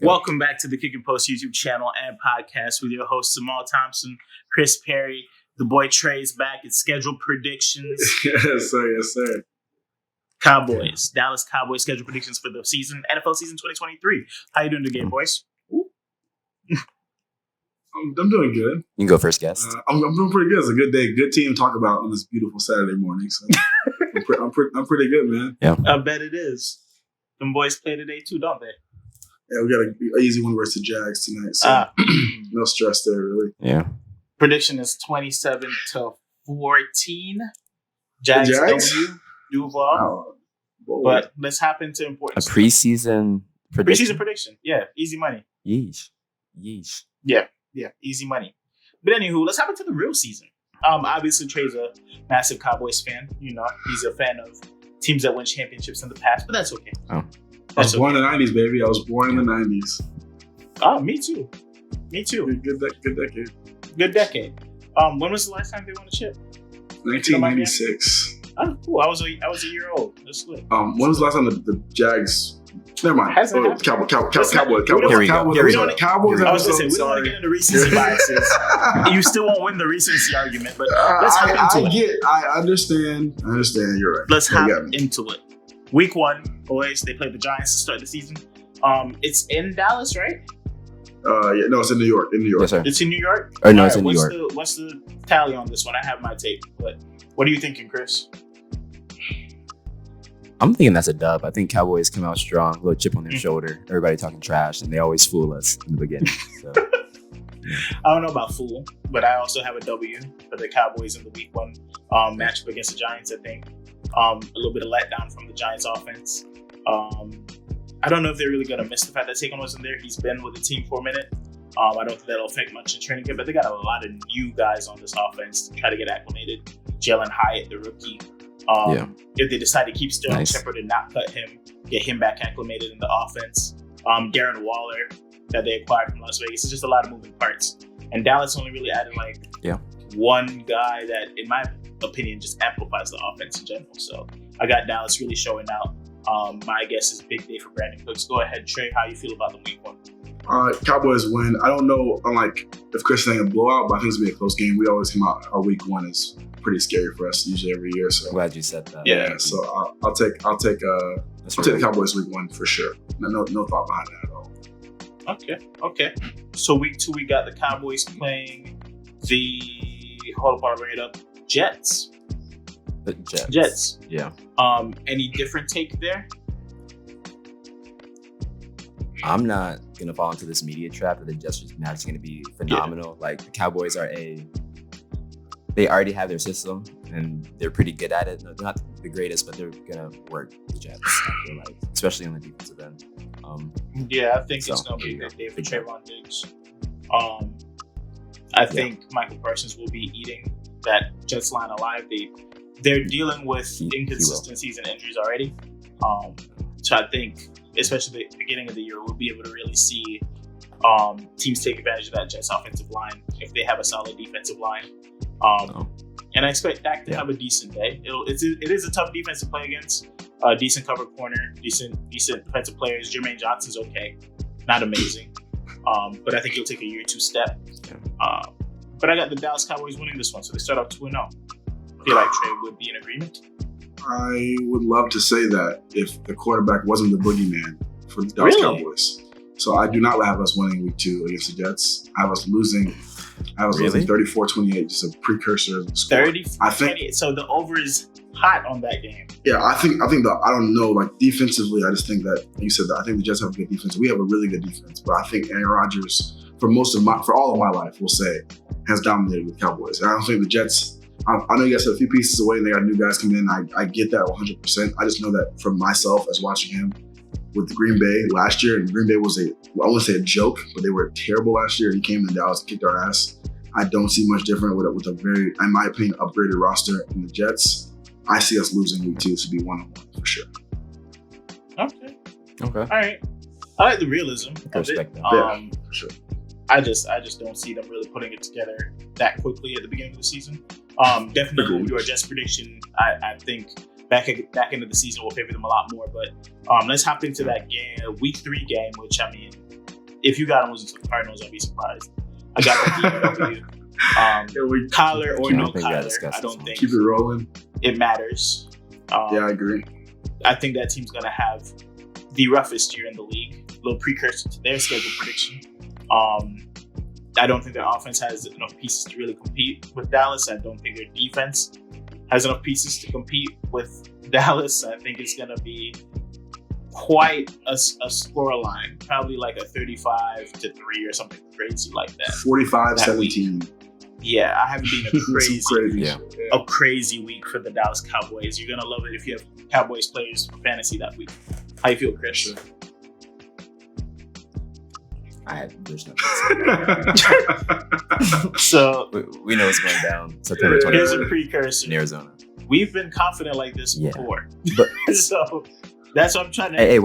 Welcome back to the KickNPost YouTube channel and podcast with your hosts Jamal Thompson, Chris Perry. The boy Trey's back. It's scheduled predictions. Yes, sir. Yes, sir. Cowboys. Dallas Cowboys scheduled predictions for the season, NFL season 2023. How you doing today, boys? I'm doing good. You can go first, guest. I'm doing pretty good. It's a good day. Good team to talk about on this beautiful Saturday morning. So I'm pretty good, man. Yeah, I bet it is. Them boys play today too, don't they? Yeah, we got an easy one versus the Jags tonight. So no stress there, really. Yeah. Prediction is 27-14. Jags? W. Duval. Oh, but let's hop into important A preseason prediction. Preseason prediction. Yeah, easy money. Yeesh. Yeah, easy money. But anywho, let's hop into the real season. Obviously, Trey's a massive Cowboys fan. You know, he's a fan of teams that win championships in the past, but that's okay. Oh. I was born in the 90s, baby. I was born in the 90s. Oh, me too. Good decade. Good decade. When was the last time they won a chip? 1996. Oh, cool. I was a year old. That's lit. When was the last time the Jags? Never mind. Hasn't happened. Cowboys. Here we go. Cowboys. I was going to say, we don't want to get into recency biases. You still won't win the recency argument, but let's hop into it. I understand. You're right. Let's hop into it. Week 1, boys, they played the Giants to start the season. It's in Dallas, right? No, it's in New York. Yes, sir. It's in New York? Or no, it's in New York. What's the tally on this one? I have my tape, but what are you thinking, Chris? I'm thinking that's a dub. I think Cowboys come out strong, little chip on their shoulder. Everybody talking trash, and they always fool us in the beginning. So. I don't know about fool, but I also have a W for the Cowboys in the Week 1 matchup against the Giants, I think. A little bit of letdown from the Giants offense. I don't know if they're really going to miss the fact that Saquon wasn't there. He's been with the team for a minute. I don't think that'll affect much in training camp, but they got a lot of new guys on this offense to try to get acclimated. Jalen Hyatt, the rookie. If they decide to keep Sterling Shepard and not cut him, get him back acclimated in the offense. Darren Waller that they acquired from Las Vegas. It's just a lot of moving parts. And Dallas only really added one guy that, in my opinion, just amplifies the offense in general. So I got Dallas really showing out. My guess is big day for Brandon Cooks. Go ahead, Trey. How you feel about the Week 1? Cowboys win. I don't know, if Chris is saying a blowout, but I think it's going to be a close game. We always come out, our Week 1 is pretty scary for us usually every year. So I'm glad you said that. Yeah, so I'll take the Cowboys Week 1 for sure. No thought behind that at all. Okay. So Week 2, we got the Cowboys playing the Jets. The Jets. Yeah. Any different take there? I'm not going to fall into this media trap that the Jets are now just going to be phenomenal. Yeah. Like, the Cowboys they already have their system, and they're pretty good at it. They're not the greatest, but they're going to work the Jets, I feel like, especially on the defensive end. I think it's going to be a good day for Trayvon Diggs. I think Michael Parsons will be eating that Jets line alive. They're dealing with inconsistencies and injuries already. So I think, especially the beginning of the year, we'll be able to really see teams take advantage of that Jets offensive line if they have a solid defensive line. And I expect Dak to have a decent day. It is a tough defense to play against. Decent cover corner, decent defensive players. Jermaine Johnson's okay, not amazing, but I think he'll take a year or two step. But I got the Dallas Cowboys winning this one, so they start off 2-0. I feel like Trey would be in agreement. I would love to say that if the quarterback wasn't the boogeyman for the Dallas Cowboys. So I do not have us winning Week 2 against the Jets. I have us losing. Losing 34-28, just a precursor of the score. 34-28. So the over is hot on that game. Yeah, I think I don't know, defensively, I just think that you said that. I think the Jets have a good defense. We have a really good defense, but I think Aaron Rodgers, for all of my life, we'll say, has dominated with Cowboys. And I don't think the Jets. I know you guys have a few pieces away and they got new guys coming in. I get that 100%. I just know that from myself as watching him with the Green Bay last year, and Green Bay was I wouldn't say a joke, but they were terrible last year. He came to Dallas and kicked our ass. I don't see much different with a very, in my opinion, upgraded roster in the Jets. I see us losing Week 2 to be 1-1 for sure. Okay. All right. I like the realism of it. For sure. I just don't see them really putting it together that quickly at the beginning of the season. Definitely we'll do our Jets prediction. I think back into the season will favor them a lot more. But let's hop into that game, week 3 game, which I mean, if you got them losing to the Cardinals, I'd be surprised. I got the W. Kyler or no Kyler, I don't think keep it rolling. It matters. Yeah, I agree. I think that team's gonna have the roughest year in the league. A little precursor to their schedule prediction. I don't think their offense has enough pieces to really compete with Dallas. I don't think their defense has enough pieces to compete with Dallas. I think it's gonna be quite a score line, probably like a 35-3 or something crazy like that. 45-17. Yeah, I haven't been a crazy week for the Dallas Cowboys. You're gonna love it if you have Cowboys players for fantasy that week. How you feel, Chris? There's nothing. So we know what's going down September 20th. Here's a precursor in Arizona. We've been confident like this before, but so that's what I'm trying to. I'm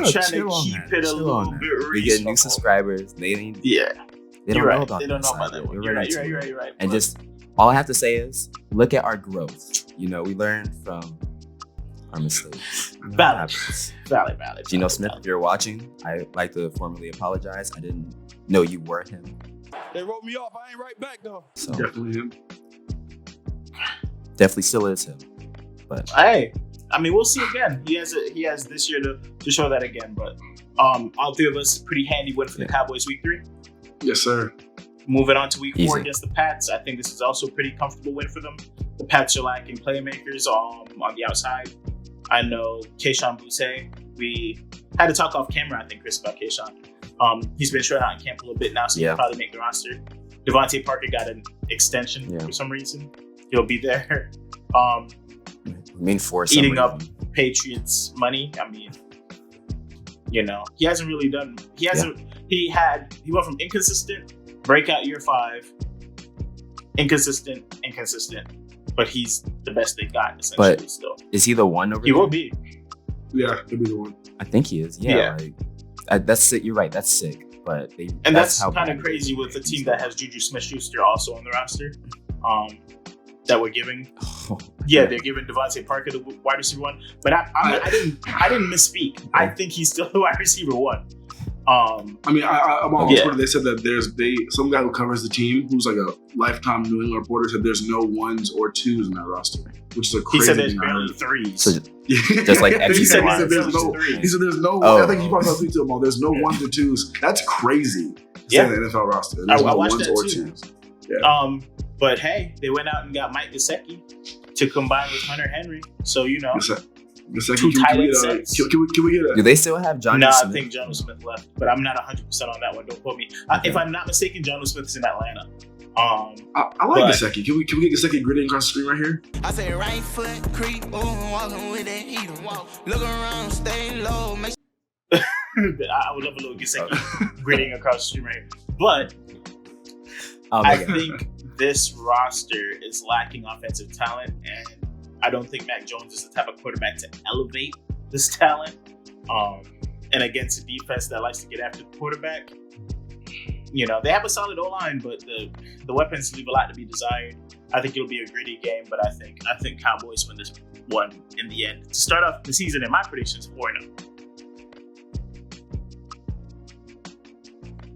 trying to keep it a little bit reasonable. We get new subscribers. They don't know about that. They don't know about that one. You're right. And just all I have to say is look at our growth. You know, we learned from our mistakes. Valid. Geno Smith, if you're watching, I'd like to formally apologize. I didn't know you were him. They wrote me off. I ain't right back though. So Definitely him. Definitely still is him. But hey, I mean, we'll see again. He has this year to show that again. But all three of us, pretty handy win for the Cowboys week 3. Yes, sir. Moving on to week 4 Easy. against the Pats. I think this is also a pretty comfortable win for them. The Pats are lacking playmakers on the outside. I know Keyshawn Boutte. We had to talk off camera, I think, Chris, about Keyshawn. He's been shut out in camp a little bit now, so he'll probably make the roster. Devontae Parker got an extension for some reason. He'll be there. for eating up Patriots money. I mean, you know, he hasn't really done. He went from inconsistent, breakout year 5, inconsistent, but he's the best they got essentially. But still, is he the one over He there? will be. Yeah, he'll be the one. I think he is. Yeah. That's sick. You're right. That's sick. But that's kind of crazy with a team that has Juju Smith-Schuster also on the roster. That we're giving. They're giving Devontae Parker the wide receiver 1. But I didn't misspeak. I think he's still the wide receiver 1. I'm on Twitter. They said that there's some guy who covers the team who's like a lifetime New England reporter said there's no 1s or 2s in that roster, which is a crazy. He said there's barely 3s. So just like he said there's no. I think you probably speak to him all. There's no 1s or 2s. That's crazy. Yeah, the NFL roster. I There's no watched 1s that or too. 2s. Yeah. But hey, they went out and got Mike Gesicki to combine with Hunter Henry. So you know. Two tight end sets. Can we get a? Do they still have Johnny Smith? I think Jono Smith left, but I'm not 100% on that one. Don't quote me. If I'm not mistaken, Jono Smith is in Atlanta. I like Gesicki. Can we get Gesicki gritty across the screen right here? I say right foot creep, walking with that heater. Look around, stay low. I would love a little Gesicki gritting across the street right here. But I think this roster is lacking offensive talent, and I don't think Mac Jones is the type of quarterback to elevate this talent. And against a defense that likes to get after the quarterback, you know, they have a solid O-line, but the weapons leave a lot to be desired. I think it'll be a gritty game, but I think Cowboys win this one in the end. To start off the season, in my predictions, 4-0.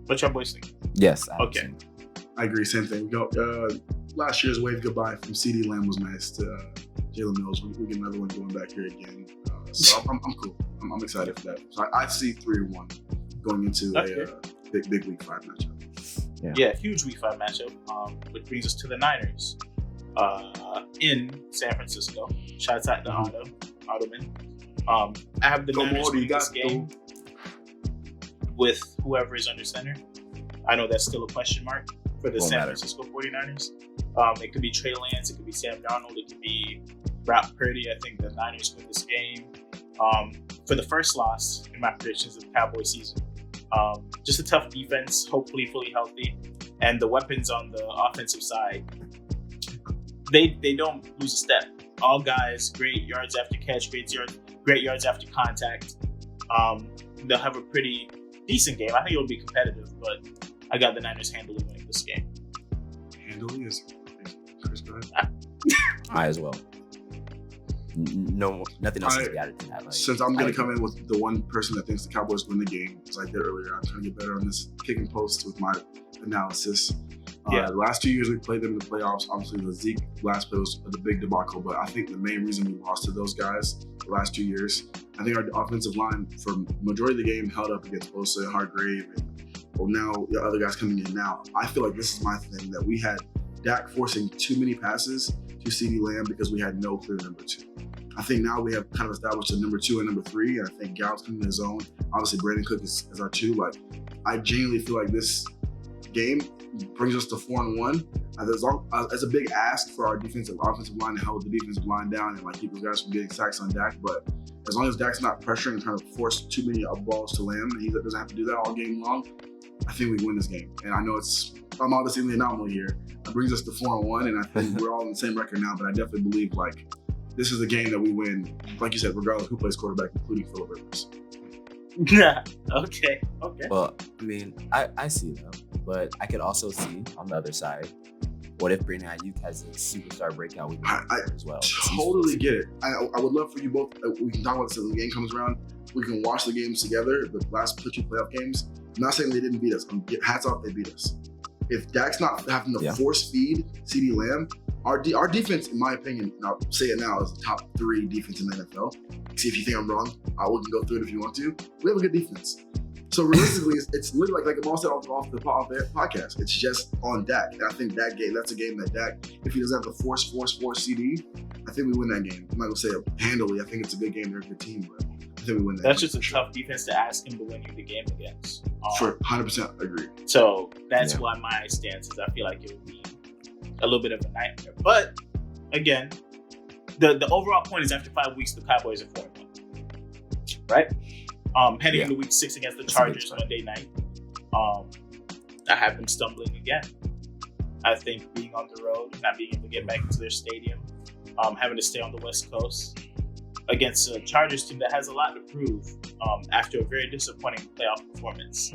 What y'all boys think? Yes. Okay. I agree. Same thing. Last year's wave goodbye from CeeDee Lamb was nice to Jalen Mills. We'll get another one going back here again. So I'm cool. I'm excited for that. So I see 3-1 going into a big week 5 matchup. Yeah, huge week 5 matchup. Which brings us to the Niners in San Francisco. Shouts out to Ottoman. I have the Niners winning this game with whoever is under center. I know that's still a question mark for the San Francisco 49ers. It could be Trey Lance, it could be Sam Darnold, it could be Brock Purdy. I think the Niners win this game. For the first loss in my predictions of the Cowboys season. Just a tough defense, hopefully fully healthy. And the weapons on the offensive side, they don't lose a step. All guys, great yards after catch, great yards after contact. They'll have a pretty decent game. I think it'll be competitive, but I got the Niners handily winning this game. Handily is Chris, go ahead. I as well. No, nothing else needs to be added to that. Like, since I'm going to come in with the one person that thinks the Cowboys win the game, as I did earlier, I'm trying to get better on this kick and post with my analysis. The last 2 years we played them in the playoffs. Obviously, the Zeke last play was the big debacle, but I think the main reason we lost to those guys the last 2 years, I think our offensive line for majority of the game held up against Bosa and Hargrave, and now the other guys coming in now. I feel like this is my thing, that we had Dak forcing too many passes to CeeDee Lamb because we had no clear number 2. I think now we have kind of established a number 2 and number 3, and I think Gallup's coming in his own. Obviously, Brandon Cook is our 2. Like, I genuinely feel like this game brings us to 4-1. It's a big ask for our offensive line to hold the defensive line down and like keep those guys from getting sacks on Dak. But as long as Dak's not pressuring and trying to force too many balls to Lamb, and he doesn't have to do that all game long, I think we win this game. And I know I'm obviously the anomaly here. It brings us to 4-1, and I think we're all in the same record now. But I definitely believe like this is a game that we win, like you said, regardless of who plays quarterback, including Phillip Rivers. Yeah. Okay. Well, I mean, I see that, but I could also see on the other side, what if Brandon Ayuk has a superstar breakout week as well? Totally get it. I would love for you both. We can talk about this when the game comes around. We can watch the games together, the last 2 playoff games. I'm not saying they didn't beat us. Hats off, they beat us. If Dak's not having to force feed CeeDee Lamb, our defense, in my opinion, and I'll say it now, is the top 3 defense in the NFL. See if you think I'm wrong. We can go through it if you want to. We have a good defense. So realistically, it's literally like Amal said off the podcast. It's just on Dak. And I think that's a game that Dak, if he doesn't have the force CD, I think we win that game. I'm not going to say it handily. I think it's a good game. They're a good team, but I think we win that That's game. just a tough defense to ask him to win you the game against. Sure, 100% agree. So that's why my stance is I feel like it would be a little bit of a nightmare. But again, the overall point is after 5 weeks, the Cowboys are 4-1. Right? Heading into week 6 against the Chargers Monday night, I have them stumbling again. I think being on the road, not being able to get back into their stadium, having to stay on the West Coast against a Chargers team that has a lot to prove after a very disappointing playoff performance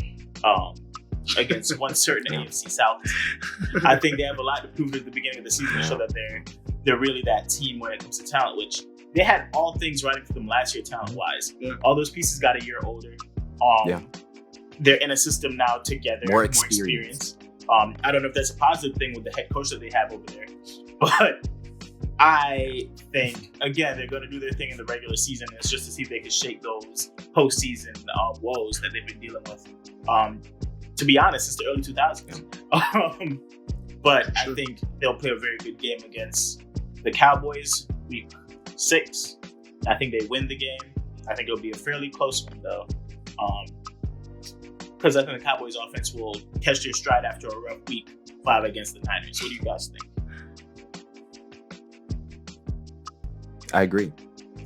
against one certain AFC South team. I think they have a lot to prove at the beginning of the season to show that they're really that team when it comes to talent, which they had all things running for them last year talent-wise. Yeah. All those pieces got a year older. They're in a system now together. More experience. I don't know if that's a positive thing with the head coach that they have over there. But I think, again, they're going to do their thing in the regular season. It's just to see if they can shake those postseason woes that they've been dealing with. To be honest, since the early 2000s. But I think they'll play a very good game against the Cowboys week 6. I think they win the game. I think it'll be a fairly close one, though. Because I think the Cowboys offense will catch their stride after a rough week 5 against the Niners. What do you guys think? I agree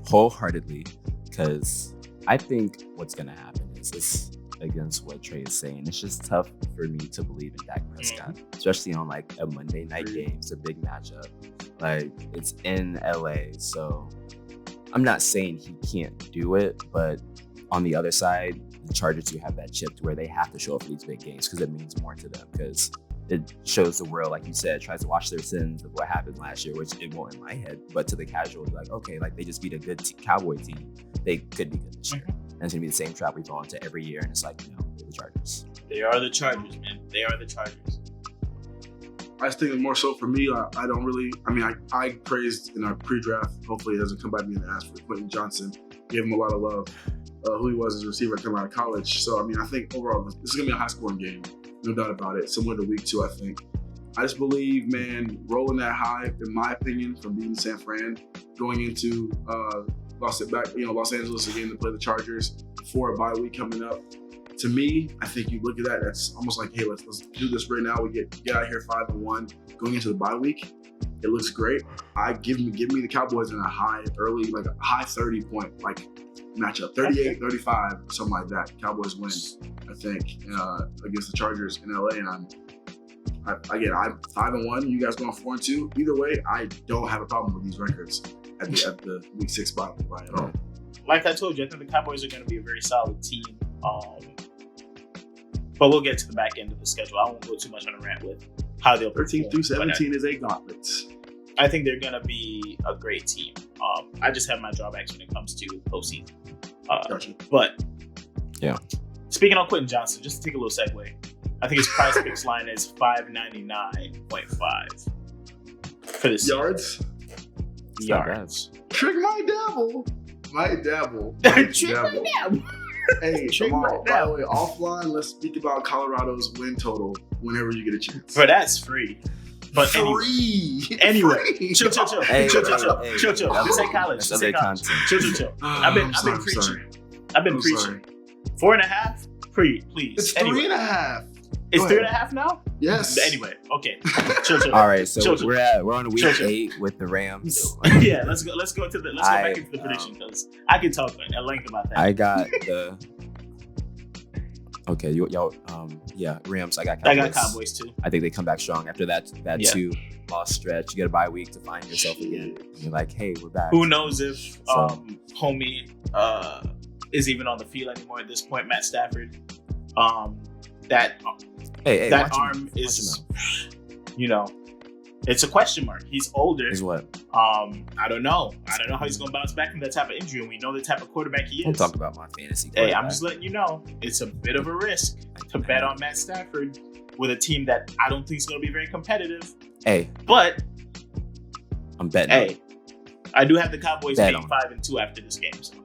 wholeheartedly, because I think what's going to happen is this, against what Trey is saying, it's just tough for me to believe in Dak Prescott, especially on like a Monday night game. It's a big matchup. Like, it's in LA, so I'm not saying he can't do it, but on the other side, the Chargers do have that chip to where they have to show up for these big games because it means more to them, because it shows the world, like you said, tries to wash their sins of what happened last year, which it won't in my head, but to the casual, like, okay, like they just beat a good Cowboy team. They could be good this year. And it's going to be the same trap we fall into every year, and it's like, they're the Chargers. They are the Chargers, man. They are the Chargers. I just think more so for me, I don't really, I praised in our pre-draft, hopefully it doesn't come by me and ask for Quentin Johnson, gave him a lot of love, who he was as a receiver coming out of college. So, I think overall, this is going to be a high-scoring game, no doubt about it, similar to week 2, I think. I just believe, man, rolling that high, in my opinion, from beating San Fran, going into Los Angeles again to play the Chargers before a bye week coming up. To me, I think you look at that, that's almost like, hey, let's do this right now. We get out of here 5-1, going into the bye week. It looks great. I give me the Cowboys in a high 30 point matchup, 38-35, something like that. Cowboys win, I think, against the Chargers in LA, and I'm 5-1. You guys going 4-2. Either way, I don't have a problem with these records at the week 6 bye at all. Like I told you, I think the Cowboys are going to be a very solid team. But we'll get to the back end of the schedule. I won't go too much on a rant with how they'll 13 through 17 is a gauntlet. I think they're gonna be a great team. I just have my drawbacks when it comes to postseason. Gotcha. But yeah. Speaking of Quentin Johnson, just to take a little segue, I think his price picks line is 599.5 for the season. Yards. Trick my dabble. Trick my dabble. Hey, come on. By the way, offline, let's speak about Colorado's win total whenever you get a chance. But that's free. But free. Anyway, Free. chill. Hey, Chill. hey, This ain't college. That's other content. Chill. I've been preaching. I've been preaching. 4.5? Please. It's Anyway. 3.5. It's 3.5 now? Yes. Anyway, okay. Chill. All right, so Chill. we're on week Chill. 8 with the Rams. Yeah, let's go back into the prediction because I can talk at length about that. I got the Rams. I got Cowboys. I got Cowboys too. I think they come back strong after that 2-loss stretch. You get a bye week to find yourself again. And you're like, hey, we're back. Who knows if homie is even on the field anymore at this point? Matt Stafford. That arm is, it's a question mark. He's older. Is what? I don't know how he's gonna bounce back from that type of injury, and we know the type of quarterback he is. Don't talk about my fantasy. Hey, I'm just letting you know it's a bit of a risk to bet on Matt Stafford with a team that I don't think is gonna be very competitive. Hey, but I'm betting. Hey, I do have the Cowboys being 5-2 after this game. So.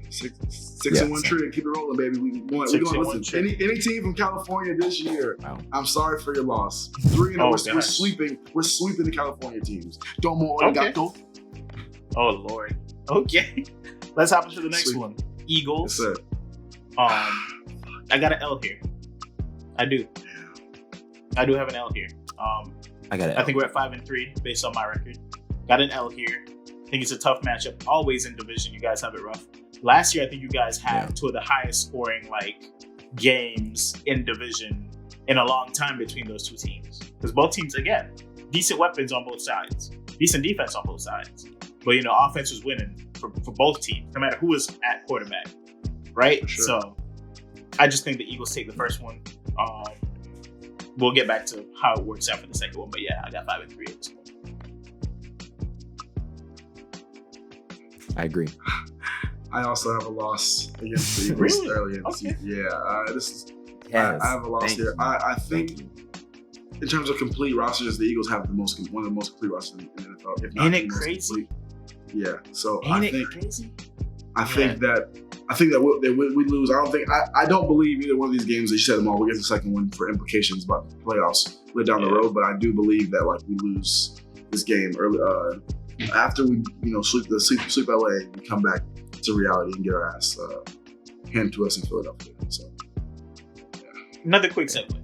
6-1 trade, keep it rolling, baby. We going to listen. Any team from California this year, wow. I'm sorry for your loss. 3-0. We're sweeping. We're sweeping the California teams. Domo Arigato. Oh Lord. Okay. Let's hop into the next one. Eagles. Yes, I got an L here. I do. I do have an L here. I got it. I think we're at 5-3 based on my record. Got an L here. I think it's a tough matchup. Always in division, you guys have it rough. Last year, I think you guys had two of the highest scoring games in division in a long time between those two teams. Because both teams, again, decent weapons on both sides, decent defense on both sides. But offense was winning for both teams, no matter who was at quarterback, right? Sure. So I just think the Eagles take the first one. We'll get back to how it works out for the second one, but yeah, I got 5-3 at this point. I agree. I also have a loss against the Eagles early in the season. Yeah, I have a loss here. I think in terms of complete rosters, the Eagles have one of the most complete rosters in the NFL. If not Ain't it crazy? Yeah. So Crazy? I think that we lose. I don't believe either one of these games. They said them all. We get the second one for implications about the playoffs later down the road. But I do believe that we lose this game early. After we sweep LA, we come back to reality and get our ass handed to us in Philadelphia. So, yeah. Another quick segue.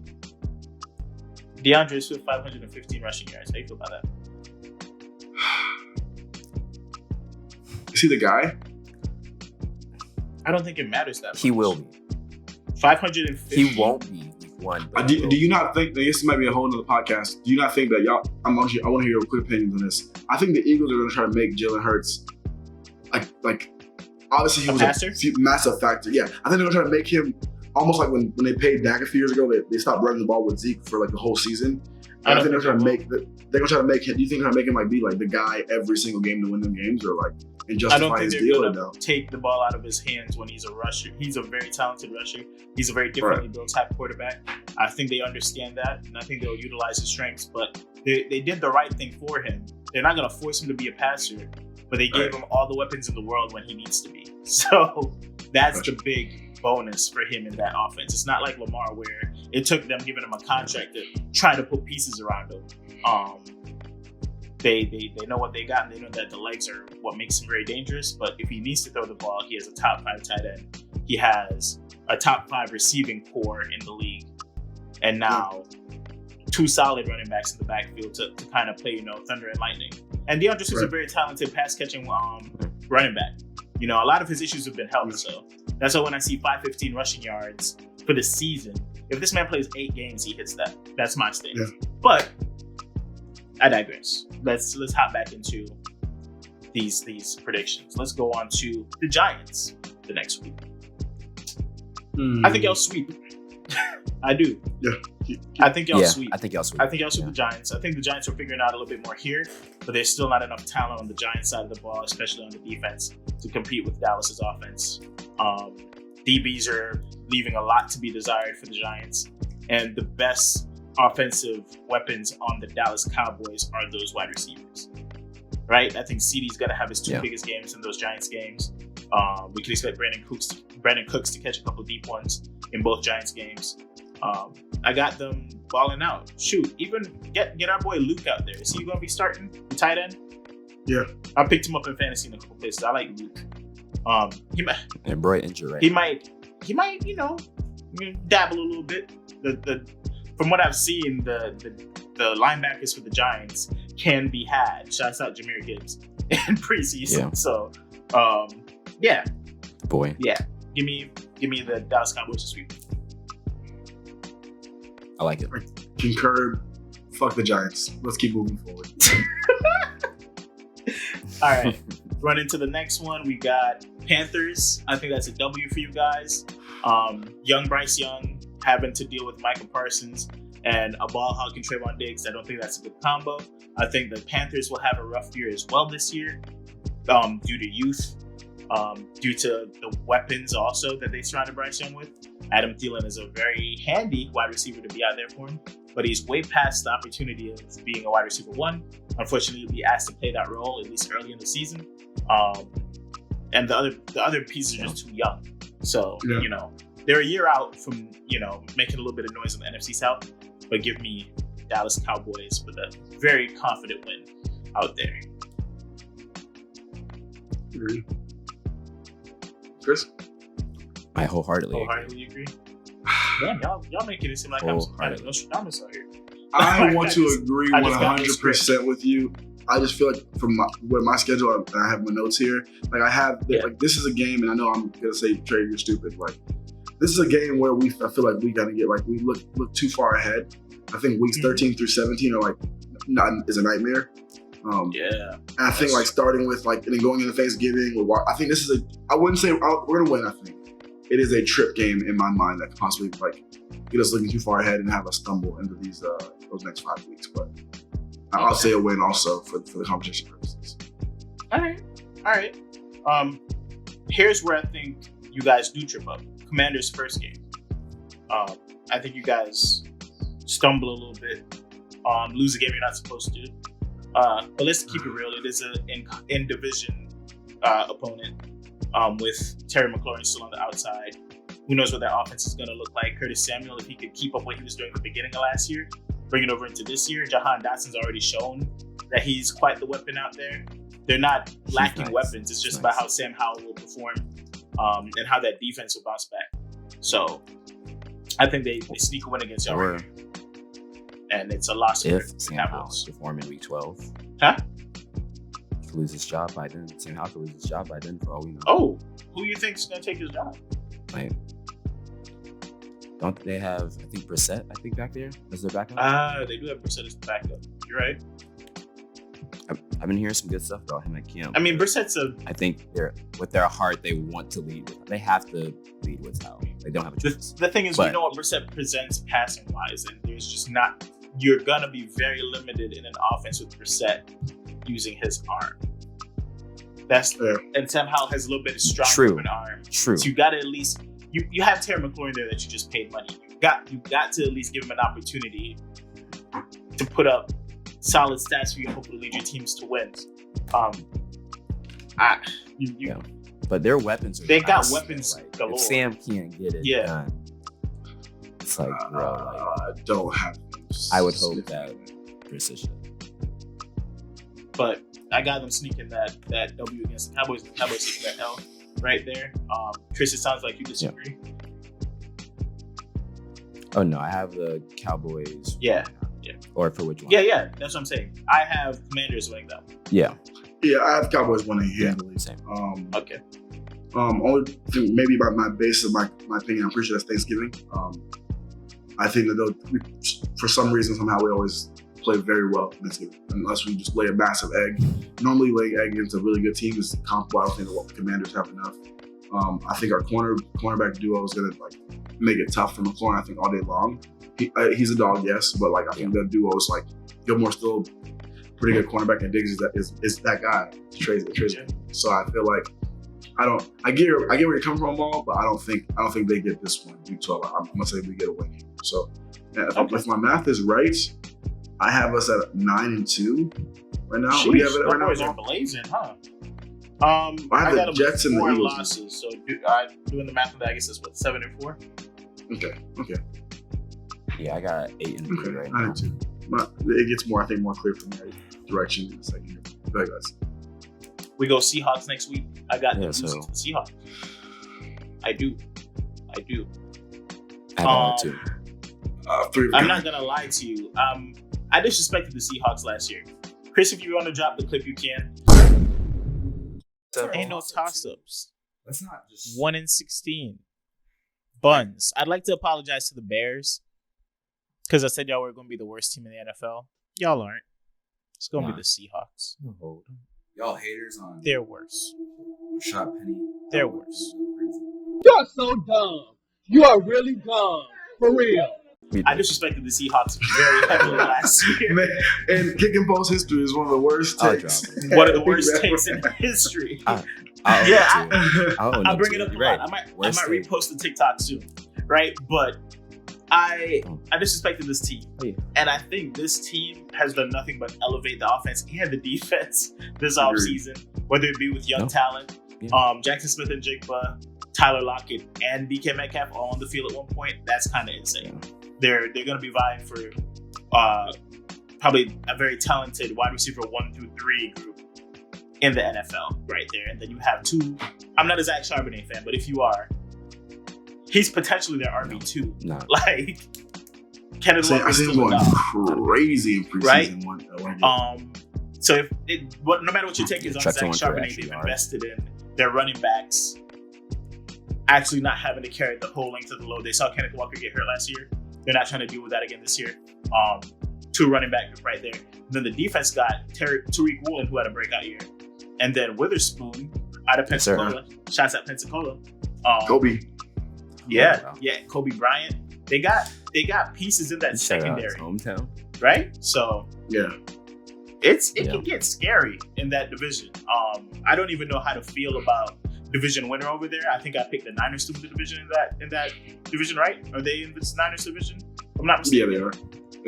DeAndre Swift, 515 rushing yards. How do you feel about that? Is he the guy? I don't think it matters that much. He will be. 550. He won't be week 1. Do you not think, this might be a whole nother podcast, do you not think that y'all, I want to hear your quick opinions on this. I think the Eagles are going to try to make Jalen Hurts obviously he was a massive factor. Yeah, I think they're going to try to make him almost like when they paid Dak a few years ago, they stopped running the ball with Zeke for the whole season. And I think they're going to try to make him. Do you think they're going to make him be the guy every single game to win them games, or and justify his deal? I don't think they're going to take the ball out of his hands when he's a rusher. He's a very talented rusher. He's a very differently built type quarterback. I think they understand that, and I think they'll utilize his strengths. But they did the right thing for him. They're not going to force him to be a passer, but they gave him all the weapons in the world when he needs to be. So that's the big bonus for him in that offense. It's not like Lamar where it took them giving him a contract to try to put pieces around him. They know what they got, and they know that the legs are what makes him very dangerous. But if he needs to throw the ball, he has a top 5 tight end. He has a top 5 receiving core in the league. And now 2 solid running backs in the backfield to kind of play, thunder and lightning. And DeAndre Swift's a very talented pass-catching running back. A lot of his issues have been health, so that's why when I see 515 rushing yards for the season, if this man plays 8 games, he hits that. That's my stance. Yeah. But I digress. Let's hop back into these predictions. Let's go on to the Giants the next week. I think y'all sweep. I do. Yeah. I think y'all sweep. I think y'all sweep. I think y'all sweep the Giants. I think the Giants are figuring out a little bit more here, but there's still not enough talent on the Giants side of the ball, especially on the defense, to compete with Dallas's offense. DBs are leaving a lot to be desired for the Giants, and the best offensive weapons on the Dallas Cowboys are those wide receivers. Right? I think CeeDee's going to have his two biggest games in those Giants games. We can expect Brandon Cooks to catch a couple deep ones in both Giants games. I got them balling out. Shoot, even get our boy Luke out there. Is he going to be starting the tight end? Yeah. I picked him up in fantasy in a couple places. I like Luke. He might. And Bro injured, right? He might. Dabble a little bit. From what I've seen, the linebackers for the Giants can be had. Shouts out Jahmyr Gibbs in preseason. Yeah. So, Boy. Yeah. Give me the Dallas Cowboys to sweep. I like it. Concur. Fuck the Giants. Let's keep moving forward. All right. Run into the next one. We got Panthers. I think that's a W for you guys. Young Bryce Young having to deal with Micah Parsons and a ball hog and Trayvon Diggs. I don't think that's a good combo. I think the Panthers will have a rough year as well this year due to youth, due to the weapons also that they surrounded Bryce Young with. Adam Thielen is a very handy wide receiver to be out there for him, but he's way past the opportunity of being a wide receiver one. Unfortunately, he'll be asked to play that role at least early in the season. And the other pieces are just too young. So, they're a year out from, making a little bit of noise in the NFC South, but give me Dallas Cowboys with a very confident win out there. Chris? I wholeheartedly agree. Damn, y'all making it seem like I'm some kind of Nostradamus out here. I want to agree 100% with you. I just feel like from my schedule, I have my notes here. Like I have, like this is a game, and I know I'm gonna say Trey, you're stupid. Like this is a game where I feel like we gotta get we look too far ahead. I think weeks 13 through 17 are is a nightmare. And I think starting with and then going into Thanksgiving, I think this is I wouldn't say we're gonna win. I think it is a trip game in my mind that could possibly get us looking too far ahead and have us stumble into those next 5 weeks. But I'll say a win also for the competition purposes. All right. Here's where I think you guys do trip up. Commanders' first game. I think you guys stumble a little bit, lose a game you're not supposed to. But let's keep it real. It is an in-division opponent with Terry McLaurin still on the outside. Who knows what that offense is going to look like. Curtis Samuel, if he could keep up what he was doing at the beginning of last year, bring it over into this year. Jahan Dotson's already shown that he's quite the weapon out there. They're not lacking weapons. It's just about how Sam Howell will perform and how that defense will bounce back. So I think they sneak a win against y'all right here. And it's a loss if Sam Howell perform in week 12. Huh? He could lose his job by then. Sam Howell could lose his job by then for all we know. Oh, who you think is going to take his job? Don't they have, I think, Brissett, back there as their backup? They do have Brissett as the backup. You're right. I've been hearing some good stuff about him at camp. I mean, Brissett's I think with their heart, they want to lead with. They have to lead with Howell. They don't have a choice. The thing is, we know what Brissett presents passing-wise, and there's just not... You're going to be very limited in an offense with Brissett using his arm. That's fair. And Sam Howell has a little bit stronger of an arm. True. So you got to at least... You have Terry McLaurin there that you just paid money. You got to at least give him an opportunity to put up solid stats for you, hopefully lead your teams to wins. But their weapons are got weapons galore. If Sam can't get it done, it's bro, I don't have I would hope that precision. But I got them sneaking that W against the Cowboys. The Cowboys taking that L right there. Chris, it sounds like you disagree. Oh no, I have the Cowboys. Yeah. Or for which one? Yeah. That's what I'm saying. I have Commanders winning that one. Yeah, I have Cowboys winning handily. Same. Okay. Only thing, maybe by my base of my opinion, I'm pretty sure that's Thanksgiving. I think that for some reason, somehow we always play very well Thanksgiving, unless we just lay a massive egg. Normally, laying egg against a really good team is comparable. I don't think the Commanders have enough. I think our cornerback duo is gonna like make it tough for McLaurin. I think all day long. He's a dog, yes, but like I think that duo is like Gilmore's still pretty good cornerback, and Diggs is that guy. Trey's. So I feel like I get where you're coming from, Ball, but I don't think they get this one. Week 12. I'm gonna say we get a win. So if my math is right, I have us at 9-2 right now. Sheesh, we have it right Cowboys now. are blazing, huh? I have the Jets and the 4 Eagles. losses. So doing the math of that, I guess it's what 7-4. Okay. Yeah, I got 8-3 right now. 9-2. But it gets more clear from that direction in a second. Go ahead, guys. We go Seahawks next week. I got them so- losing to the Seahawks. I do. I have 2. 3. I'm not gonna lie to you. I disrespected the Seahawks last year. Chris, if you want to drop the clip, you can. Ain't no toss-ups. Let's not just 1-16. Buns. I'd like to apologize to the Bears because I said y'all were going to be the worst team in the NFL. Y'all aren't. It's going to be the Seahawks. hold. Y'all haters on They're worse. Rashad Penny. They're worse. You're so dumb. You are really dumb. For real. I disrespected the Seahawks very heavily last year. Man, and KickNPost history is one of the worst I'll takes. drop it. One of the worst takes in history. I'll I'll bring it up a lot. I might repost the TikTok soon, right? But I disrespected this team, and I think this team has done nothing but elevate the offense and the defense this offseason, whether it be with young talent, Jackson Smith and Jigba, Tyler Lockett, and DK Metcalf all on the field at one point. That's kind of insane. They're going to be vying for probably a very talented wide receiver 1 through 3 group in the NFL right there. And then you have 2. I'm not a Zach Charbonnet fan, but if you are, he's potentially their RB2. No. Like, Kenneth I Walker's see him still going a dog. crazy in preseason. Right? One game. So no matter what your take is on Chuck Zach Jones Charbonnet, actually they've are. invested in their running backs actually not having to carry the whole length of the load. They saw Kenneth Walker get hurt last year. They're not trying to deal with that again this year. 2 running back right there. And then the defense got Tariq Woolen, who had a breakout year. And then Witherspoon out of Pensacola. Shots at Pensacola. Kobe. Yeah. Kobe Bryant. They got pieces in that secondary. Hometown. Right? So Yeah. it can get scary in that division. I don't even know how to feel about division winner over there. I think I picked the Niners to win the division in that division, right? Are they in this Niners division? I'm not mistaken. Yeah, they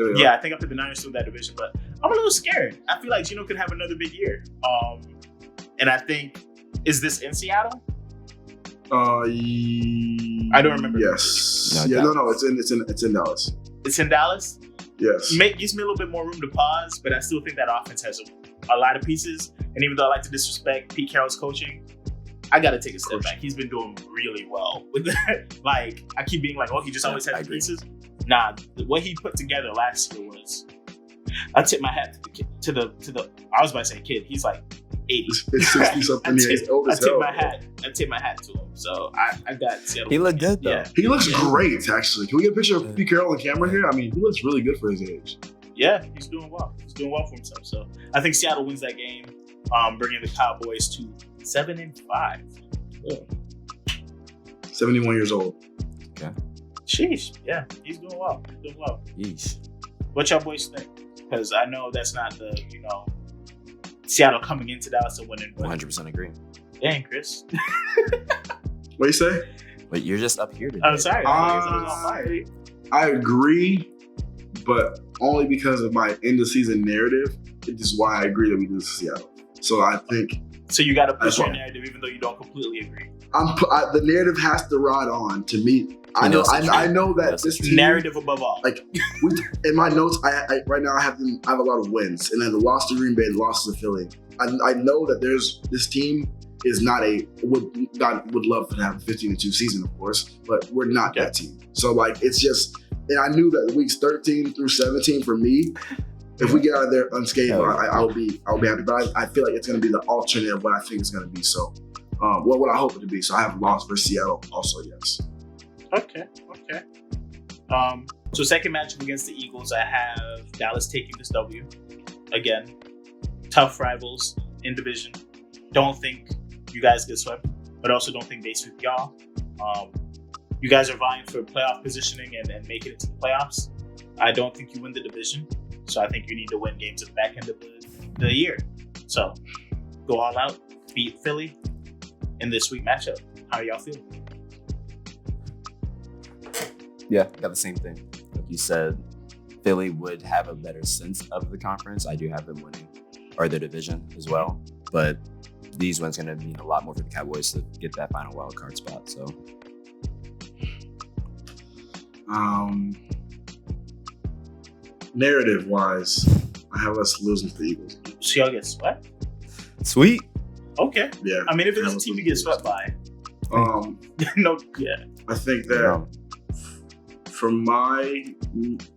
are. Yeah, I think I picked the Niners to win that division, but I'm a little scared. I feel like Geno could have another big year. And I think, is this in Seattle? I don't remember. Yes. No, it's in Dallas. It's in Dallas? Yes. Gives me a little bit more room to pause, but I still think that offense has a lot of pieces. And even though I like to disrespect Pete Carroll's coaching, I got to take a step back. He's been doing really well with that. Like, I keep being like, he just always has pieces. Nah, what he put together last year was, I tip my hat to the I was about to say kid. He's like 80. It's 60 something years. He's old as hell. I tip my hat to him. So I got Seattle. He looked good though. Yeah. He looks great, actually. Can we get a picture of Pete Carroll on camera here? I mean, he looks really good for his age. Yeah, he's doing well. He's doing well for himself. So I think Seattle wins that game, bringing the Cowboys to 7-5. Yeah. 71 years old. Okay. Sheesh. Yeah, he's doing well. Yeesh. What y'all boys think? Because I know that's not the, Seattle coming into Dallas and winning. 100% agree. Dang, Chris. What you say? But you're just up here today. I'm sorry. I agree, but only because of my end of season narrative. It is why I agree that we lose to Seattle. So I think. So you got to push your narrative, even though you don't completely agree. The narrative has to ride on to me. I know that this team, narrative above all. Like in my notes, I right now I have a lot of wins, and then the loss to Green Bay, the loss to Philly. I know that this team is not God would love to have a 15-2 season, of course, but we're not that team. So like it's just, and I knew that weeks 13 through 17 for me, if we get out of there unscathed, I'll be happy. But I feel like it's going to be the alternate of what I think it's going to be. So, what I hope it to be. So I have lost versus Seattle. Also, yes. Okay. So second matchup against the Eagles, I have Dallas taking this W. Again, tough rivals in division. Don't think you guys get swept. but I also don't think they sweep y'all. You guys are vying for playoff positioning and make it into the playoffs. I don't think you win the division, so I think you need to win games at the back end of the year. So go all out, beat Philly in this week matchup. How do y'all feel? Yeah, got the same thing. Like you said, Philly would have a better sense of the conference. I do have them winning, or their division as well. But these wins going to mean a lot more for the Cowboys to get that final wild card spot. So, narrative wise, I have us losing to the Eagles. So y'all get swept? sweet. Okay. Yeah. I mean, if there's a team to get swept by, no, yeah. I think that from my,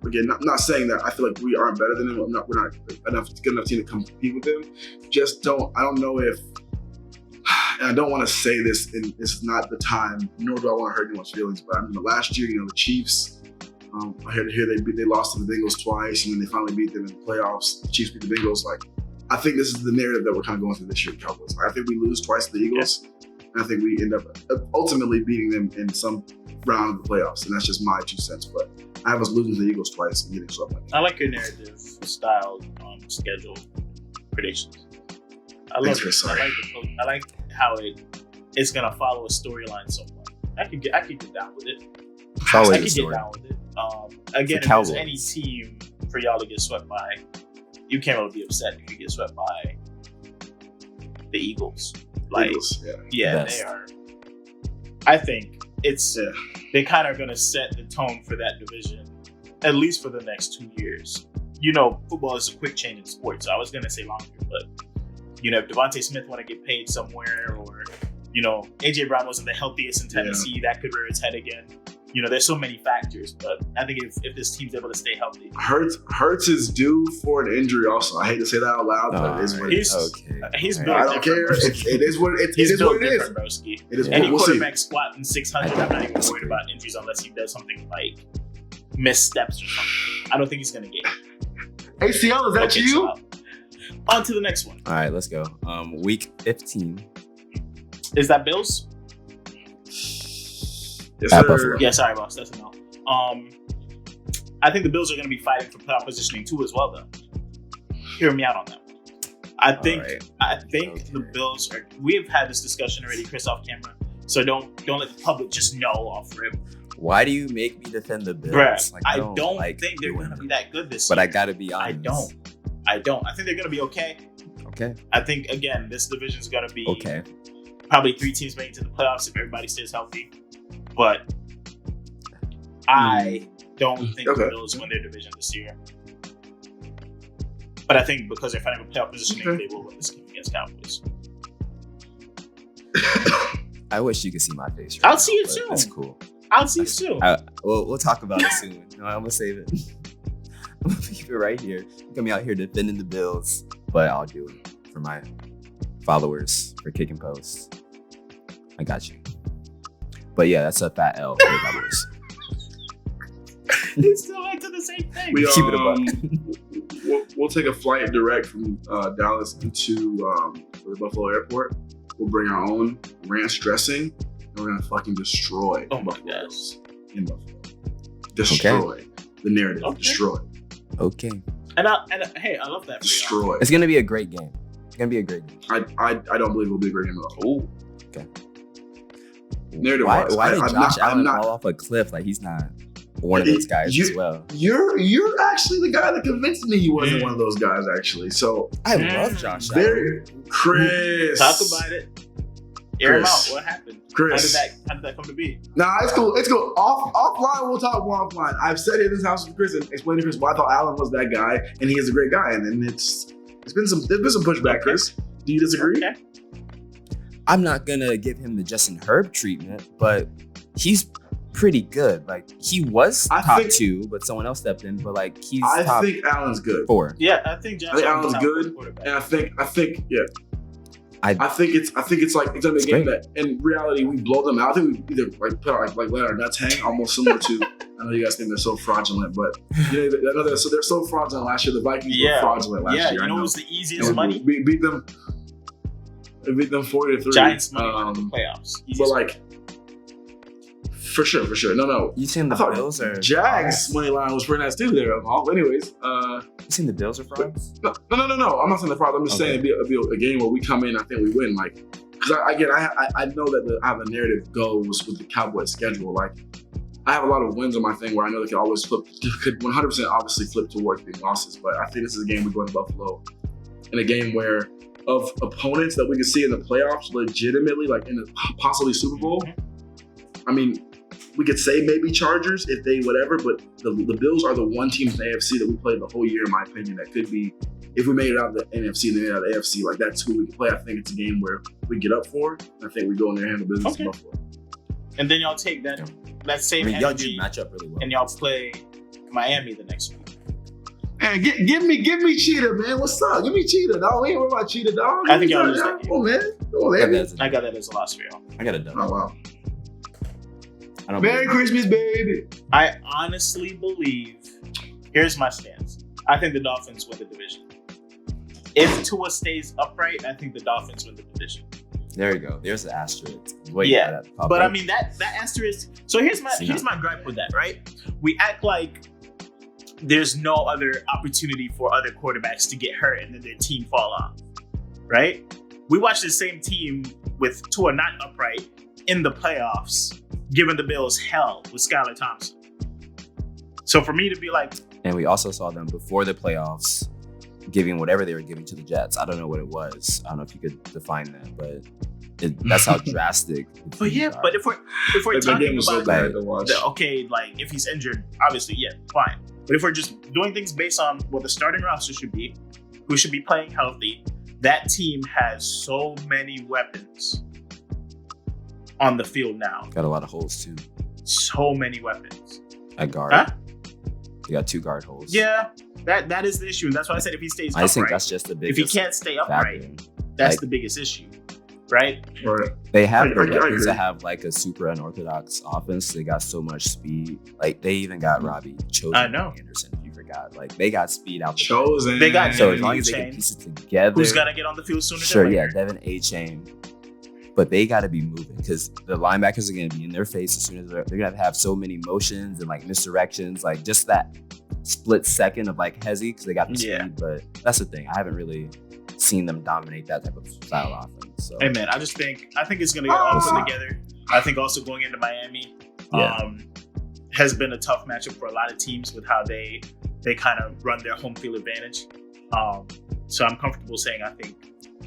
again, not saying that I feel like we aren't better than them. We're not good enough team to compete with them. I don't know if, and I don't want to say this, and it's not the time, nor do I want to hurt anyone's feelings, but I remember last year, the Chiefs, I hear they lost to the Bengals twice, and then they finally beat them in the playoffs. The Chiefs beat the Bengals. I think this is the narrative that we're kind of going through this year, Cowboys. I think we lose twice to the Eagles, and I think we end up ultimately beating them in some round of the playoffs, and that's just my 2 cents. But I have us losing to the Eagles twice and getting swept. I like your narrative style schedule predictions. I love it. I like how it's gonna follow a storyline somewhat. I could get down with it. I could get down with it. Again, if there's any team for y'all to get swept by, you can't really be upset if you get swept by the Eagles. Eagles, they are. I think they kind of going to set the tone for that division, at least for the next 2 years. Football is a quick change in sports, so I was going to say longer, but if Devontae Smith want to get paid somewhere, or AJ Brown wasn't the healthiest in Tennessee, that could rear its head again. There's so many factors, but I think if this team's able to stay healthy, Hurts is due for an injury. Also, I hate to say that out loud, but it is what it is. He's built. I don't care. It is what it is. What it is. Broski. It is. Any quarterback squatting 600, I'm not even worried about injuries unless he does something like missteps or something. I don't think he's gonna get it. ACL, is that you? On to the next one. All right, let's go. Week 15. Is that Bills? Yes, sir. Yeah, sorry, boss. That's a no. I think the Bills are going to be fighting for playoff positioning too, as well. Though, hear me out on that. I think the Bills are. We've had this discussion already, Chris, off camera. So don't let the public just know off rip. Why do you make me defend the Bills? Bruh, I don't think they're going to be that good this year. But I got to be honest. I don't. I think they're going to be okay. Okay. I think again, this division is going to be okay. Probably 3 teams making to the playoffs if everybody stays healthy. But I don't think the Bills win their division this year. But I think because they're fighting for playoff positioning, they will win this game against Cowboys. I wish you could see my face. I'll see it soon. That's cool. I'll see it soon. We'll talk about it soon. No, I'm gonna save it. I'm gonna keep it right here. I'm gonna be out here defending the Bills, but I'll do it for my followers for KickNPost. I got you. But yeah, that's a fat L for the Cowboys. They still went to the same thing. Keep it above. We'll take a flight direct from Dallas into the Buffalo airport. We'll bring our own ranch dressing, and we're gonna fucking destroy. Oh my gosh! In Buffalo, destroy the narrative. Okay. Destroy. Okay. And hey, I love that. Destroy. It's gonna be a great game. It's gonna be a great game. I don't believe it'll be a great game at all. Oh. Okay. Why did Josh Allen fall off a cliff? Like he's not one of those guys as well. You're actually the guy that convinced me he wasn't one of those guys. Actually, so I love Josh Allen. Chris, talk about it. Air him out. What happened? Chris, how did that come to be? Nah, it's cool. It's cool. Offline, we'll talk more offline. I've said it in this house with Chris and explained to Chris why I thought Allen was that guy, and he is a great guy. And then there's been some pushback. Chris, do you disagree? Okay. I'm not gonna give him the Justin Herb treatment, but he's pretty good. Like he was top 2, but someone else stepped in. But like he's top. I think Allen's good. 4. Yeah, I think Allen's good, and I think yeah. I think it's like it's gonna be a game that in reality we blow them out. I think we either like put our let our nuts hang, almost similar to. I know you guys think they're so fraudulent, but they're so fraudulent last year. The Vikings were fraudulent last year. You know, it was the easiest money. We beat them. We beat them 40-3. Giants money line in the playoffs. Easy But score. for sure. No. You seen the I thought Bills or Jags money line was pretty nice too there. Anyways, You seen the Bills or frauds? no. I'm not saying the problem. I'm just saying it'd be a game where we come in. I think we win. Like, because I know that I have a narrative goes with the Cowboys schedule. Like, I have a lot of wins on my thing where I know they could 100% obviously flip towards being losses. But I think this is a game we go to Buffalo in a game where of opponents that we can see in the playoffs, legitimately, like in a possibly Super Bowl. I mean, we could say maybe Chargers if they whatever, but the Bills are the one team in the AFC that we played the whole year, in my opinion, that could be, if we made it out of the NFC and then out of the AFC, like that's who we can play. I think it's a game where we get up for. I think we go in there and handle business in Buffalo. And then y'all take that same y'all energy do match up really well. and y'all play Miami the next week. Man, give me Cheetah, man. What's up? Give me Cheetah, dog. We ain't worried about Cheetah, dog. I think y'all lose that Come on, man. Come on, man. I got that as a loss for y'all. I got it done. Oh, wow. I don't Merry believe Christmas, baby. I honestly believe, here's my stance. I think the Dolphins win the division. If Tua stays upright, I think the Dolphins win the division. it. There you go. There's the asterisk. Wait, Yeah, pop but up. I mean that asterisk. So here's my gripe with that, right? We act like there's no other opportunity for other quarterbacks to get hurt and then their team fall off, right? We watched the same team with Tua not upright in the playoffs, giving the Bills hell with Skylar Thompson. So for me to be like, And we also saw them before the playoffs giving whatever they were giving to the Jets. I don't know what it was. I don't know if you could define that, but that's how drastic. but yeah, but if we're That talking game was so about bad to watch. okay, like if he's injured, obviously, yeah, fine. But if we're just doing things based on what the starting roster should be, who should be playing healthy, that team has so many weapons on the field now. Got a lot of holes too. So many weapons. At guard. Huh? You got 2 guard holes. Yeah, that is the issue. And that's why I said if he stays I just think upright, that's just the if biggest he can't stay upright, factor. that's Like- the biggest issue, right? Right. They have I the weapons agree. to have like a super unorthodox offense. They got so much speed. Like they even got Robbie Chosen I know. Anderson, if you forgot. Like they got speed out the Chosen. They got So Devin as long as they can A-Chain, piece it together. who's got to get on the field sooner Sure, than yeah, later. Devin A-Chain. But they got to be moving because the linebackers are going to be in their face as soon as they're going to have so many motions and like misdirections. Like just that split second of like hezzy because they got the Yeah. speed. But that's the thing. I haven't really seen them dominate that type of style offense. So Hey man, I think it's gonna get all put together. I think also going into Miami Yeah. has been a tough matchup for a lot of teams with how they kind of run their home field advantage. So I'm comfortable saying I think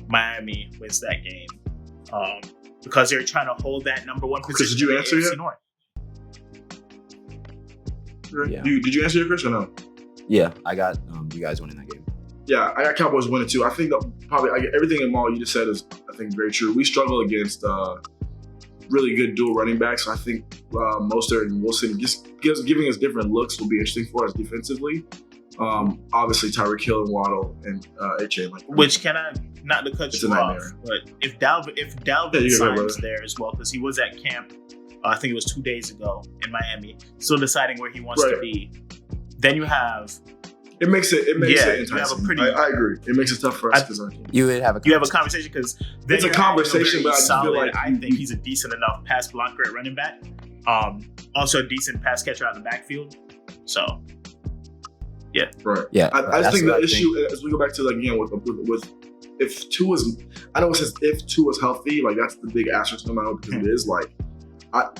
Miami wins that game because they're trying to hold that number one position. did you in the answer AFC yet? North. Yeah. Did you answer your question or no? yeah, I got you guys winning that game. Yeah, I got Cowboys winning too. I think that probably everything in Maul you just said is, I think, very true. We struggle against really good dual running backs. I think Mostert and Wilson just giving us different looks will be interesting for us defensively. Obviously, Tyreek Hill and Waddle and A-Chain. Which can I not to cut It's you a off, nightmare. but if Dalvin Yeah, you can go, signs brother. there as well because he was at camp, I think it was 2 days ago in Miami, still deciding where he wants to Right. be. Then you have It makes it Yeah, you have a enticing. pretty- I agree. It makes it tough for us because You would have a conversation because It's a conversation, but I just feel solid. like I think he's a decent enough pass blocker at running back. Also a decent pass catcher out of the backfield. So right. Yeah, I just that's think what the I issue as we go back to like again with if Tua's, I know it says if Tua's healthy, like that's the big asterisk no matter what, because it is like.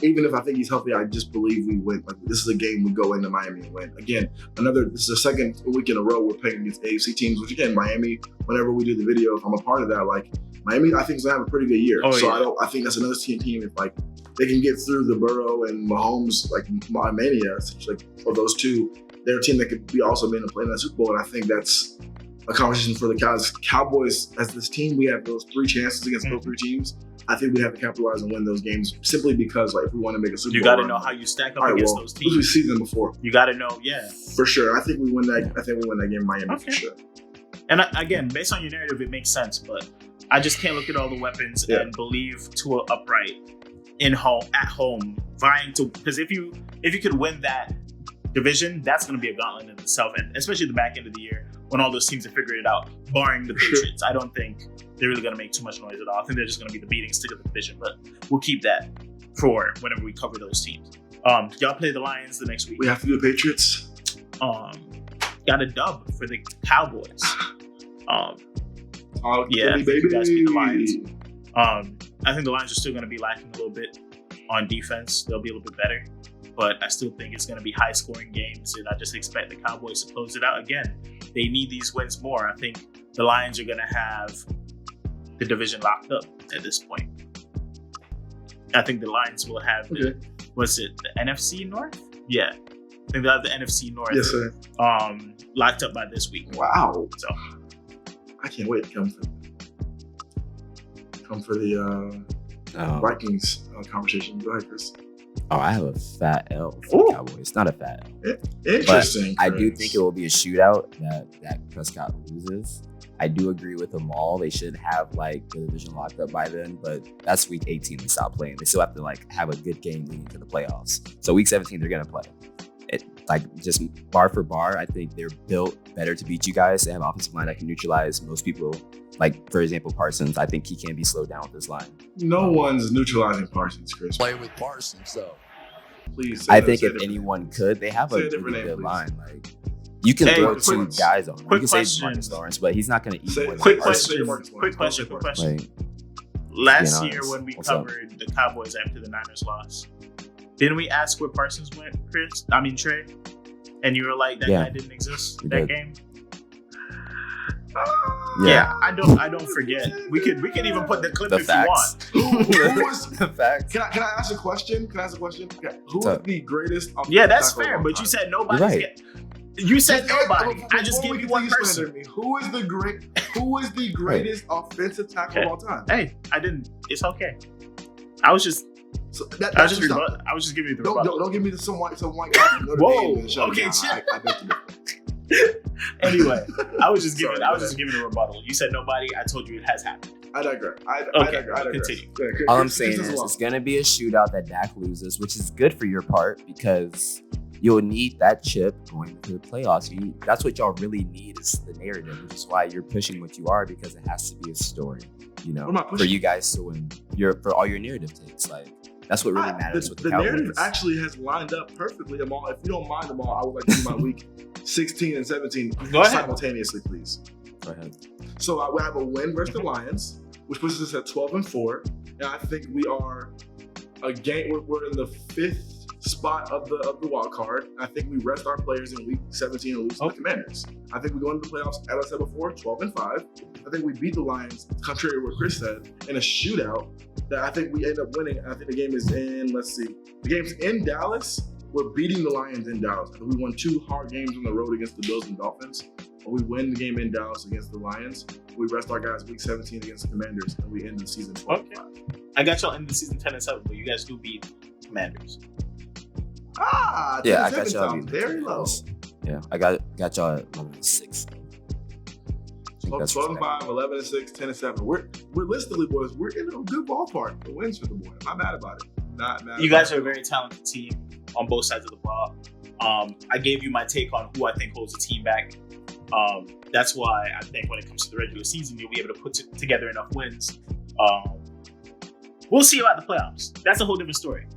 Even if I think he's healthy, I just believe we win. Like this is a game we go into Miami and win. Again, this is the second week in a row we're playing against AFC teams, which again, Miami, whenever we do the video, if I'm a part of that, like Miami, I think is gonna have a pretty good year. Oh, so yeah. I think that's another team if like they can get through the Burrow and Mahomes like mania, like for those two, they're a team that could be also being a play in that Super Bowl. And I think that's a conversation for the Cowboys as this team. We have those 3 chances against those 3 teams. I think we have to capitalize and win those games simply because, like, if we want to make a Super Bowl, you got to run, know how you stack up all right, against well, those we've teams. seen them before You got to know, yeah. for sure. I think we win that. I think we win that game in Miami Okay. for sure. And again, based on your narrative, it makes sense. But I just can't look at all the weapons Yeah. and believe Tua upright at home, vying to because if you could win that division, that's going to be a gauntlet in itself, and especially the back end of the year when all those teams have figured it out, barring the Patriots. I don't think they're really going to make too much noise at all. I think they're just going to be the beating stick of the division, but we'll keep that for whenever we cover those teams. Y'all play the Lions the next week. We have to do the Patriots. Got a dub for the Cowboys. Yeah, I think you guys beat the Lions. I think the Lions are still going to be lacking a little bit on defense. They'll be a little bit better, but I still think it's going to be high-scoring games, and I just expect the Cowboys to close it out. Again, they need these wins more. I think the Lions are going to have the division locked up at this point. I think the Lions will have the NFC North? Yeah. I think they'll have the NFC North locked up by this week. Wow. So I can't wait to come for the Vikings conversation. Go ahead, Chris. Oh, I have a fat L for the Cowboys. Not a fat L. Interesting. But I do think it will be a shootout that Prescott loses. I do agree with them all. They should have like the division locked up by then, but that's week 18. They stop playing. They still have to like have a good game leading to the playoffs. So week 17, they're gonna play. Just bar for bar, I think they're built better to beat you guys. They have an offensive line that can neutralize most people. Like, for example, Parsons. I think he can be slowed down with this line. No one's neutralizing Parsons, Chris. Play with Parsons, though. Please. I think if anyone could, they have a really good line. Like, you can throw two guys on him. You can say Marcus Lawrence, but he's not going to eat one. Quick question. Like, last year when we covered the Cowboys after the Niners lost, didn't we ask where Parsons went, Trey? And you were like, that guy didn't exist that game? I don't forget. We could even put the clip if facts. you want. Who was the facts? Can I ask a question? Okay. Who is the greatest? Yeah, that's fair. But you said nobody. You said nobody. I just gave you one person. Who is the greatest offensive tackle of all time? Hey, I didn't. It's okay. I was just giving you the rebuttal. Don't give me some white guy. Whoa. Okay, chill. I bet you. Anyway, I was just giving a rebuttal. You said nobody. I told you it has happened. I digress. Continue. All I'm saying is it's going to be a shootout that Dak loses, which is good for your part because you'll need that chip going to the playoffs. That's what y'all really need is the narrative, which is why you're pushing what you are because it has to be a story, for you guys to win. For all your narrative takes, like that's what really matters with the Cowboys. The narrative actually has lined up perfectly. If you don't mind them all, I would like to do my week 16 and 17 simultaneously, please. Go ahead. So we have a win versus the Lions, which puts us at 12-4, and I think we are a game. We're in the 5th spot of the wild card. I think we rest our players in week 17 and lose to the Commanders. I think we go into the playoffs, as I said before, 12-5. I think we beat the Lions, contrary to what Chris said, in a shootout that I think we end up winning. I think the game is the game's in Dallas. We're beating the Lions in Dallas. I think we won 2 hard games on the road against the Bills and Dolphins. But we win the game in Dallas against the Lions. We rest our guys week 17 against the Commanders, and we end the season 12-5. Okay. I got y'all in the season 10-7, but you guys do beat Commanders. I got y'all very low. Yeah, I got y'all at 11-6. 12-5, 11-6, 10-7. We're realistically, boys, we're in a good ballpark for wins for the boys. I'm not mad about it. Not mad. You guys are a very talented team on both sides of the ball. I gave you my take on who I think holds the team back. That's why I think when it comes to the regular season, you'll be able to put together enough wins. We'll see about the playoffs. That's a whole different story.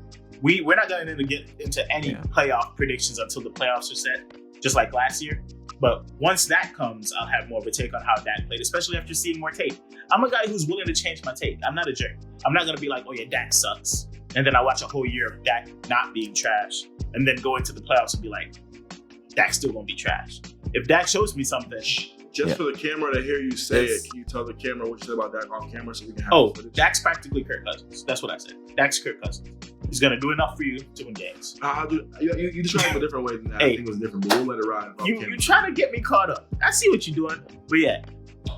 We're not going to get into any playoff predictions until the playoffs are set, just like last year. But once that comes, I'll have more of a take on how Dak played, especially after seeing more tape. I'm a guy who's willing to change my take. I'm not a jerk. I'm not going to be like, oh yeah, Dak sucks. And then I watch a whole year of Dak not being trash and then go into the playoffs and be like, Dak's still going to be trash. If Dak shows me something. Just for the camera to hear you say it, can you tell the camera what you said about Dak off camera so we can have footage? Dak's practically Kirk Cousins. That's what I said. Dak's Kirk Cousins. He's going to do enough for you to win games. You described him a different way than that. I think it was different, but we'll let it ride. You're trying to get me caught up. I see what you're doing, but yeah.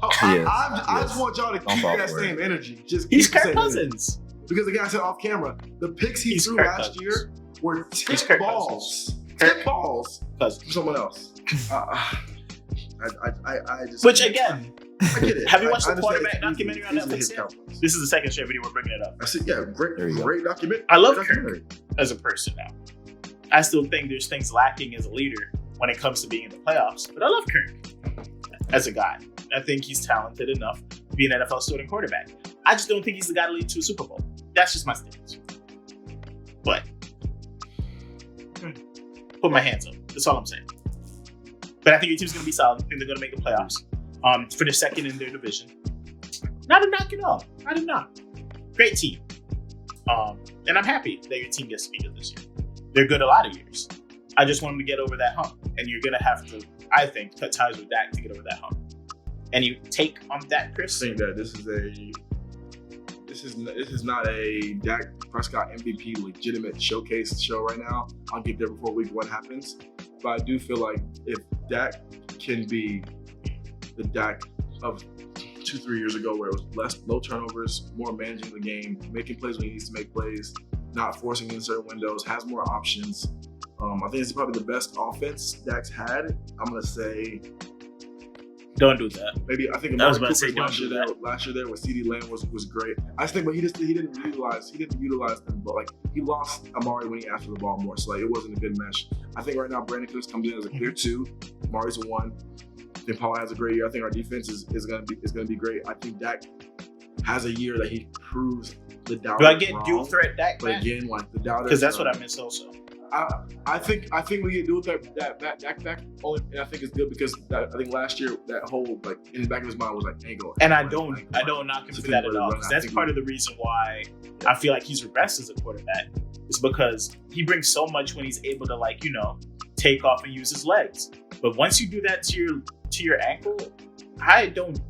I just want y'all to keep that same energy. He's Kirk Cousins. Because again, I said off camera, the picks he threw last year were tip balls. Tip balls from someone else. I just. Which again, I get it. Have you watched the quarterback documentary on Netflix? This is the second straight video we're bringing it up. I said, great documentary. I love Kirk as a person now. I still think there's things lacking as a leader when it comes to being in the playoffs. But I love Kirk as a guy. I think he's talented enough to be an NFL starting quarterback. I just don't think he's the guy to lead to a Super Bowl. That's just my stance. But put my hands up. That's all I'm saying. But I think your team's going to be solid. I think they're going to make the playoffs. For the second in their division. Not a knock at all. Not a knock. Great team. And I'm happy that your team gets to be good this year. They're good a lot of years. I just want them to get over that hump. And you're going to have to, I think, cut ties with Dak to get over that hump. Any take on that, Chris? I think that this is not a Dak Prescott MVP legitimate showcase show right now. I'll get there before week 1 happens. But I do feel like if Dak can be the Dak of 2-3 years ago, where it was low turnovers, more managing the game, making plays when he needs to make plays, not forcing in certain windows, has more options. I think it's probably the best offense Dak's had. I'm gonna say, don't do that. Maybe I think I was about to Cooper's say last year there with CeeDee Lamb was great. I just think, but he didn't utilize them. But like he lost Amari when he asked for the ball more, so like it wasn't a good mesh. I think right now Brandon Cooks comes in as a clear 2, Amari's a 1. I think Paul has a great year. I think our defense is gonna be great. I think Dak has a year that he proves the doubters Do I get wrong. dual threat Dak? But again, like the doubters, because that's what I miss also. I think we get dual threat Dak back only, and I think it's good because I think last year that whole like in the back of his mind was like angle. And I don't knock him for that at all. Because that's part of the reason why I feel like he's regressed as a quarterback. Is because he brings so much when he's able to take off and use his legs. But once you do that to your ankle, I don't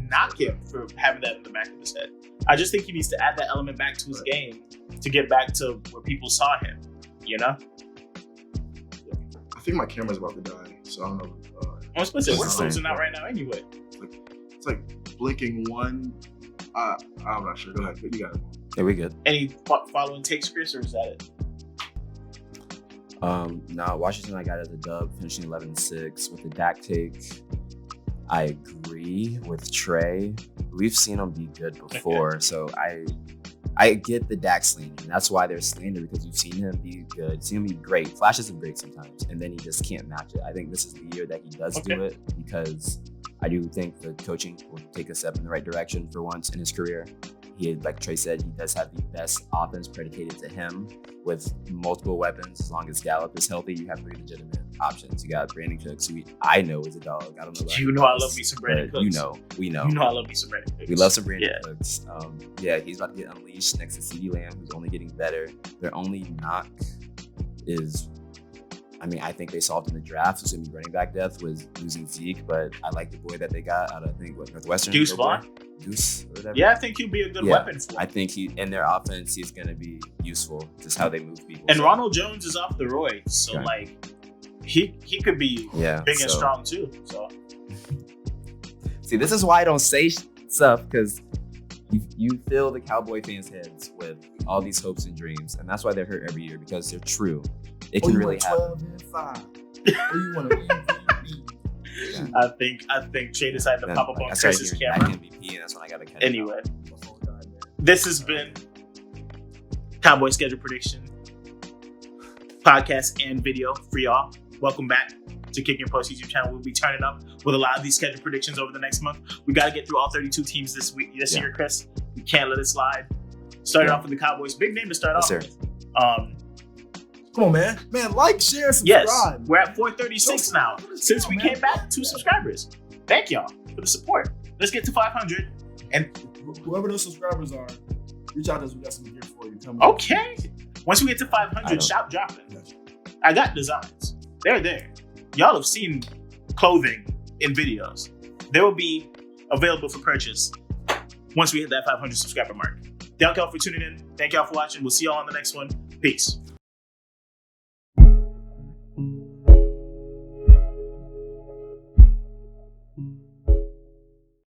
knock him for having that in the back of his head. I just think he needs to add that element back to his game to get back to where people saw him. I think my camera's about to die, so I don't know. I'm supposed to say we're closing out right now anyway. It's like blinking 1. I'm not sure. Go ahead. You got it. Yeah, we good. Any following takes, Chris, or is that it? No, Washington I got as a dub, finishing 11-6 with the Dak take. I agree with Trey. We've seen him be good before, so I get the Dak slander. And that's why they're slander, because you've seen him be good, seen him be great, flashes him great sometimes, and then he just can't match it. I think this is the year that he does do it, because I do think the coaching will take a step in the right direction for once in his career. Like Trey said, he does have the best offense predicated to him with multiple weapons. As long as Gallup is healthy, you have 3 legitimate options. You got Brandon Cooks, who I know is a dog. I don't know. I love me some Brandon Cooks. We know. I love me some Brandon Cooks. We love some Brandon Cooks. He's about to get unleashed next to CeeDee Lamb, who's only getting better. Their only knock is, I think they solved in the draft. It's going to be running back depth was losing Zeke, but I like the boy that they got out of, I think, Northwestern? Deuce Vaughn? Deuce or whatever. Yeah, I think he'll be a good weapon for him. I think in their offense, he's going to be useful, just how they move people. And Ronald Jones is off the roids, so he could be big and strong too. So see, this is why I don't say stuff, because you fill the Cowboy fans' heads with all these hopes and dreams, and that's why they're hurt every year, because they're true. It can really happen. 12-5. You want to I think Trey decided to pop up on Chris's camera. MVP, and that's when I got to cut anyway, this has been Cowboy schedule prediction podcast and video for y'all. Welcome back to KickNPost YouTube channel. We'll be turning up with a lot of these schedule predictions over the next month. We got to get through all 32 teams this year, Chris. We can't let it slide. Starting off with the Cowboys. Big name to start off with. Come on, man. Like, share, subscribe. Yes, we're at 436 now. Since we came back, 2 subscribers. Thank y'all for the support. Let's get to 500. And whoever those subscribers are, reach out to us. We got some gear for you. Okay. Once we get to 500, shop dropping. I got designs. They're there. Y'all have seen clothing in videos. They will be available for purchase once we hit that 500 subscriber mark. Thank y'all for tuning in. Thank y'all for watching. We'll see y'all on the next one. Peace.